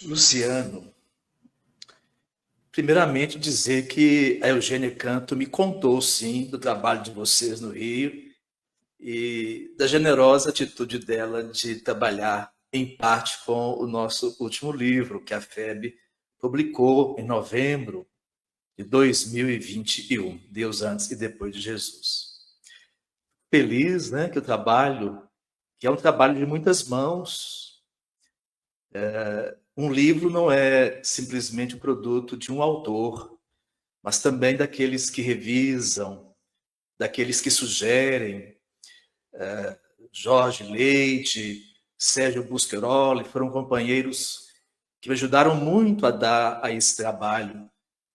Luciano, primeiramente dizer que a Eugênia Canto me contou, sim, do trabalho de vocês no Rio e da generosa atitude dela de trabalhar, em parte, com o nosso último livro, que a FEB publicou em novembro de 2021, Deus antes e depois de Jesus. Feliz, né, que o trabalho, que é um trabalho de muitas mãos. Um livro não é simplesmente o produto de um autor, mas também daqueles que revisam, daqueles que sugerem. Jorge Leite, Sérgio Buscheroli foram companheiros que me ajudaram muito a dar a esse trabalho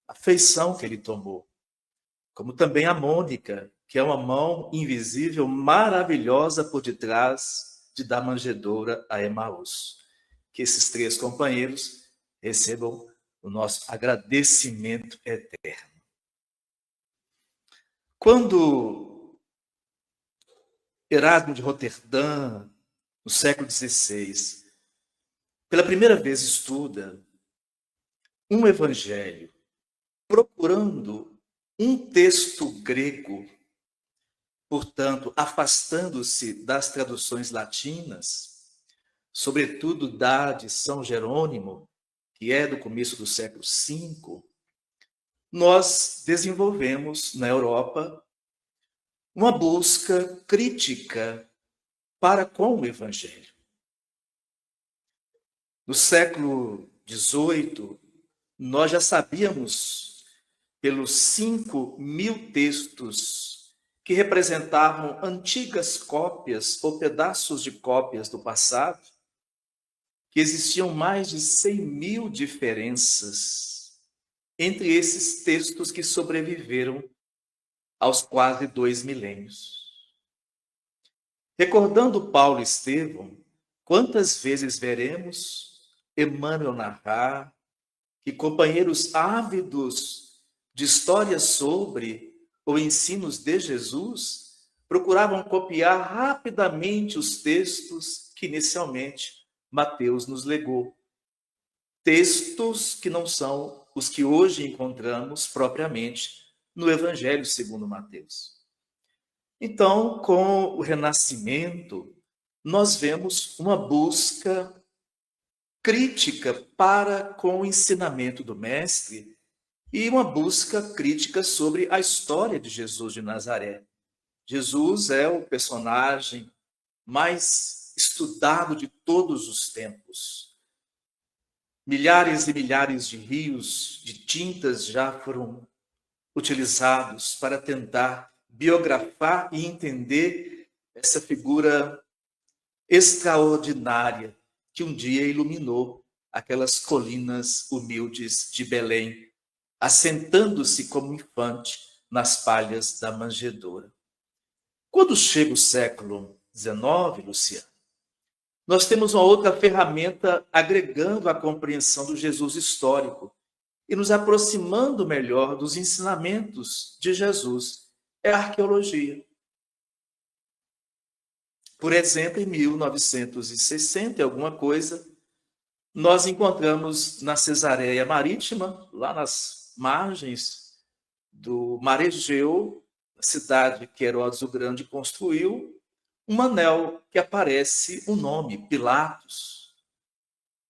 a feição que ele tomou. Como também a Mônica, que é uma mão invisível maravilhosa por detrás de dar manjedoura a Emaús. Que esses três companheiros recebam o nosso agradecimento eterno. Quando Erasmo de Roterdã, no século XVI, pela primeira vez estuda um evangelho, procurando um texto grego, portanto, afastando-se das traduções latinas, sobretudo da de São Jerônimo, que é do começo do século V, nós desenvolvemos na Europa uma busca crítica para com o evangelho. No século XVIII, nós já sabíamos, pelos 5.000 textos que representavam antigas cópias ou pedaços de cópias do passado, que existiam mais de 100.000 diferenças entre esses textos que sobreviveram aos quase 2 milênios. Recordando Paulo e Estevão, quantas vezes veremos Emmanuel narrar que companheiros ávidos de histórias sobre ou ensinos de Jesus procuravam copiar rapidamente os textos que inicialmente Mateus nos legou. Textos que não são os que hoje encontramos propriamente no Evangelho segundo Mateus. Então, com o Renascimento, nós vemos uma busca crítica para com o ensinamento do Mestre e uma busca crítica sobre a história de Jesus de Nazaré. Jesus é o personagem mais estudado de todos os tempos. Milhares e milhares de rios de tintas já foram utilizados para tentar biografar e entender essa figura extraordinária que um dia iluminou aquelas colinas humildes de Belém, assentando-se como infante nas palhas da manjedoura. Quando chega o século XIX, Luciano, nós temos uma outra ferramenta agregando à compreensão do Jesus histórico e nos aproximando melhor dos ensinamentos de Jesus. É a arqueologia. Por exemplo, em 1960, alguma coisa, nós encontramos na Cesareia Marítima, lá nas margens do Mar Egeu, a cidade que Herodes o Grande construiu, um anel que aparece o nome, Pilatos.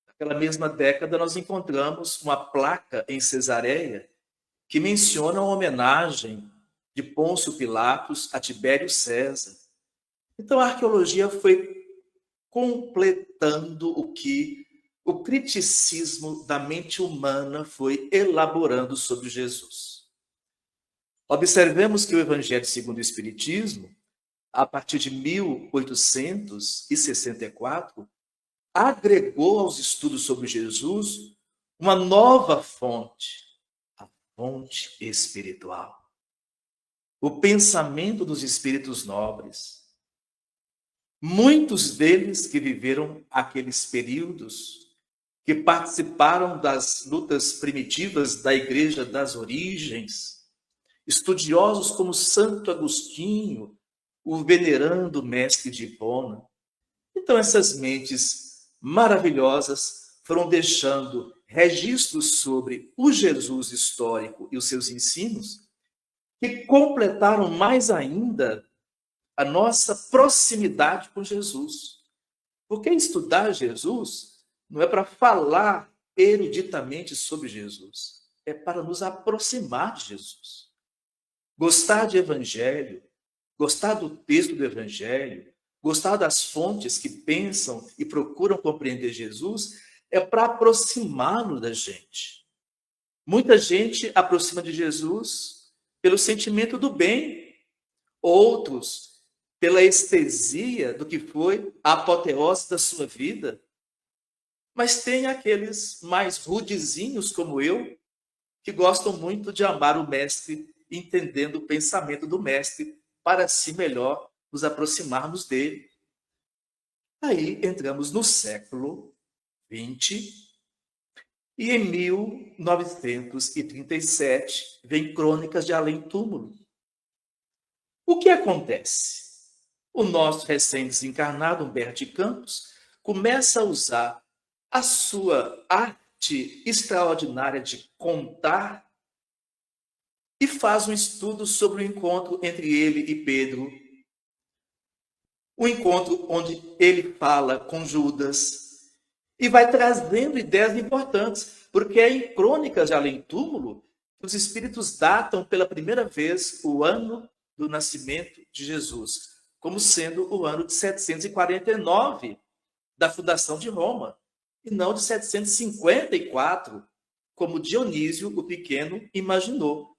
Naquela mesma década, nós encontramos uma placa em Cesareia que menciona uma homenagem de Pôncio Pilatos a Tibério César. Então, a arqueologia foi completando o que o criticismo da mente humana foi elaborando sobre Jesus. Observemos que o Evangelho segundo o Espiritismo, a partir de 1864, agregou aos estudos sobre Jesus uma nova fonte, a fonte espiritual. O pensamento dos espíritos nobres. Muitos deles que viveram aqueles períodos, que participaram das lutas primitivas da Igreja das Origens, estudiosos como Santo Agostinho, o venerando mestre de Hipona. Então, essas mentes maravilhosas foram deixando registros sobre o Jesus histórico e os seus ensinos, que completaram mais ainda a nossa proximidade com Jesus. Porque estudar Jesus não é para falar eruditamente sobre Jesus, é para nos aproximar de Jesus. Gostar de evangelho, gostar do texto do evangelho, gostar das fontes que pensam e procuram compreender Jesus, é para aproximá-lo da gente. Muita gente aproxima de Jesus pelo sentimento do bem, outros pela estesia do que foi a apoteose da sua vida. Mas tem aqueles mais rudezinhos como eu, que gostam muito de amar o mestre, entendendo o pensamento do mestre, para assim melhor nos aproximarmos dele. Aí entramos no século XX, e em 1937 vem Crônicas de Além-Túmulo. O que acontece? O nosso recém-desencarnado Humberto de Campos começa a usar a sua arte extraordinária de contar e faz um estudo sobre o encontro entre ele e Pedro. O encontro onde ele fala com Judas e vai trazendo ideias importantes, porque é em Crônicas de Além-Túmulo que os espíritos datam pela primeira vez o ano do nascimento de Jesus, como sendo o ano de 749 da fundação de Roma, e não de 754, como Dionísio o Pequeno imaginou.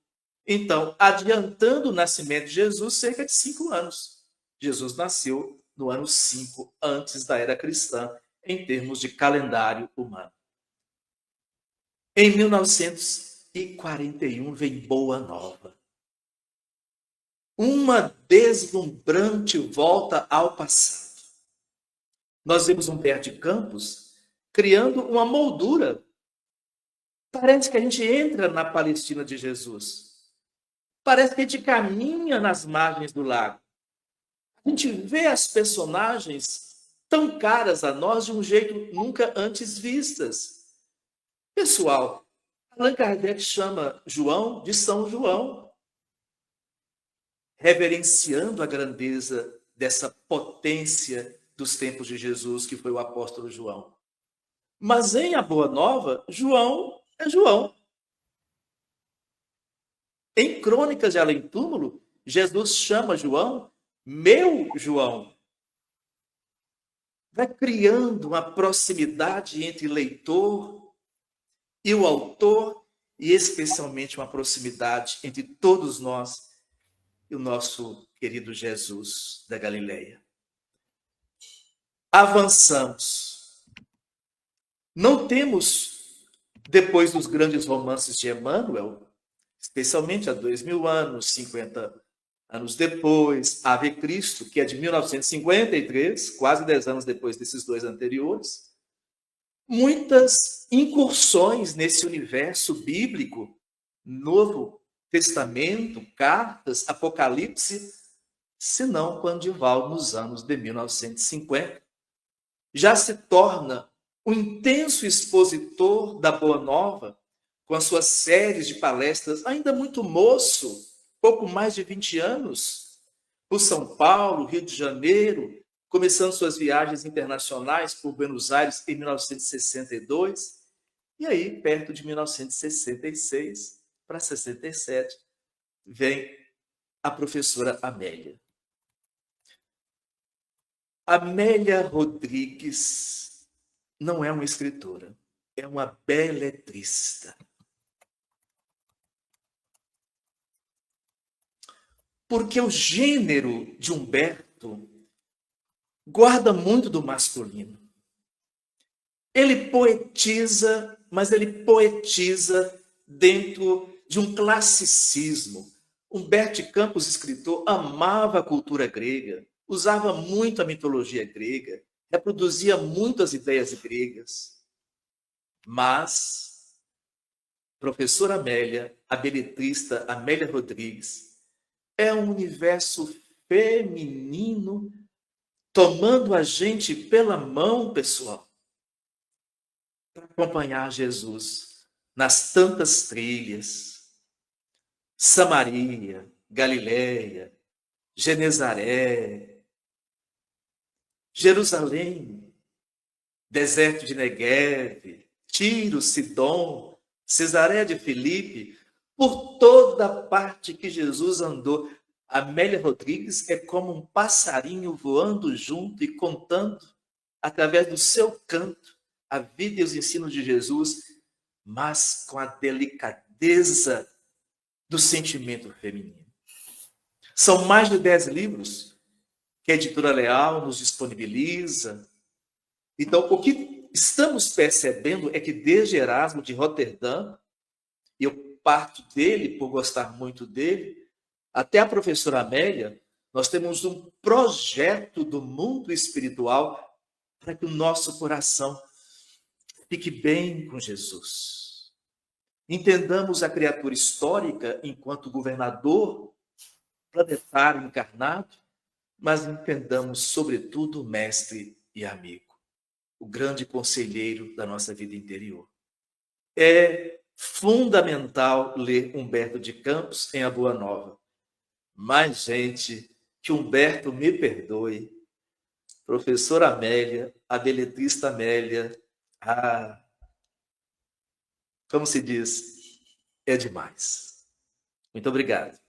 Então, adiantando o nascimento de Jesus cerca de 5 anos. Jesus nasceu no ano 5 antes da era cristã, em termos de calendário humano. Em 1941 vem Boa Nova. Uma deslumbrante volta ao passado. Nós vemos Humberto de Campos criando uma moldura. Parece que a gente entra na Palestina de Jesus. Parece que a gente caminha nas margens do lago. A gente vê as personagens tão caras a nós de um jeito nunca antes vistas. Pessoal, Allan Kardec chama João de São João, reverenciando a grandeza dessa potência dos tempos de Jesus, que foi o apóstolo João. Mas em A Boa Nova, João é João. Em Crônicas de Além-Túmulo, Jesus chama João, meu João. Vai criando uma proximidade entre leitor e o autor, e especialmente uma proximidade entre todos nós e o nosso querido Jesus da Galileia. Avançamos. Não temos, depois dos grandes romances de Emmanuel, especialmente há 2000 anos, 50 anos depois, Ave Cristo, que é de 1953, quase 10 anos depois desses dois anteriores, muitas incursões nesse universo bíblico, Novo Testamento, cartas, Apocalipse, senão quando Divaldo, nos anos de 1950, já se torna um intenso expositor da Boa Nova, com as suas séries de palestras, ainda muito moço, pouco mais de 20 anos, por São Paulo, Rio de Janeiro, começando suas viagens internacionais por Buenos Aires em 1962, e aí, perto de 1966 para 67, vem a professora Amélia. Amélia Rodrigues não é uma escritora, é uma beletrista. Porque o gênero de Humberto guarda muito do masculino. Ele poetiza, mas ele poetiza dentro de um classicismo. Humberto de Campos, escritor, amava a cultura grega, usava muito a mitologia grega, reproduzia muitas ideias gregas. Mas, professora Amélia, a beletrista Amélia Rodrigues, é um universo feminino tomando a gente pela mão, pessoal. para acompanhar Jesus nas tantas trilhas, Samaria, Galiléia, Genezaré, Jerusalém, deserto de Negueve, Tiro, Sidom, Cesareia de Filipe, por toda parte que Jesus andou. Amélia Rodrigues é como um passarinho voando junto e contando, através do seu canto, a vida e os ensinos de Jesus, mas com a delicadeza do sentimento feminino. São mais de 10 livros que a Editora Leal nos disponibiliza. Então, o que estamos percebendo é que desde Erasmo de Roterdã, e eu parto dele por gostar muito dele, até a professora Amélia, nós temos um projeto do mundo espiritual para que o nosso coração fique bem com Jesus. Entendamos a criatura histórica enquanto governador planetário encarnado, mas entendamos, sobretudo, o mestre e amigo, o grande conselheiro da nossa vida interior. É fundamental ler Humberto de Campos em A Boa Nova. Mas, gente, que Humberto me perdoe, professora Amélia, a beletrista Amélia, como se diz, é demais. Muito obrigado.